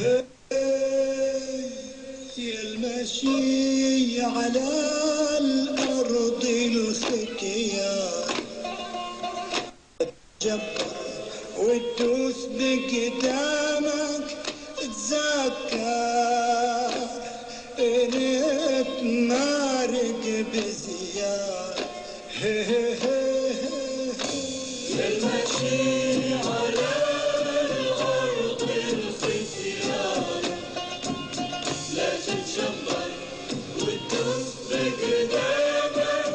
يا المشي على الأرض الختيار جبر وتدوس بقدامك تذكر انت مارق بزيار. يا المشي على الأرض الختيار لا تتجبر وتدوس بقدامك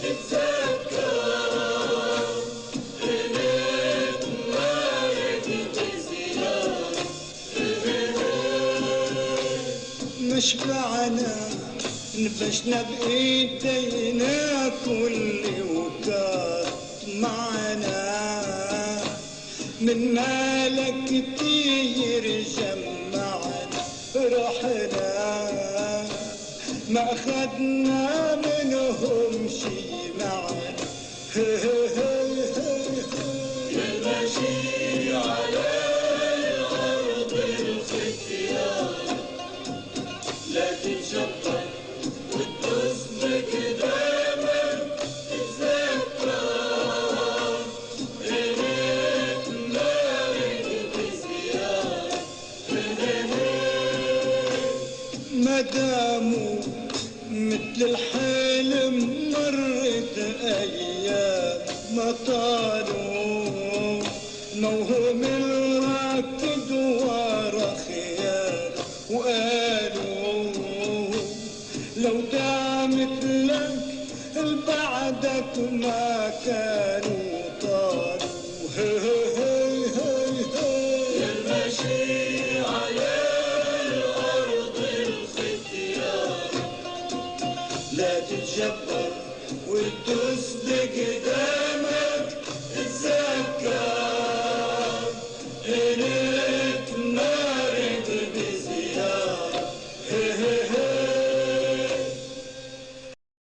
تتذكر انت مارق بزيار. مشبعنا نبشنا بإيدينا كل وكات معنا من مالك كتير جمعنا رحنا ما أخذنا منهم شي معنا. يا المشي على الأرض الختيار لا تتجبر وتدوس بقدامك تتذكر انت مارق بزيار. مدامو مثل الحلم مرت أيام ما طالوا موهوم الراكد ورا خيال وقالوا لو دامت لك بعدك ما كانوا طالوا. يا المشي على الأرض الختيار لا تتجبر وتدوس بقدامك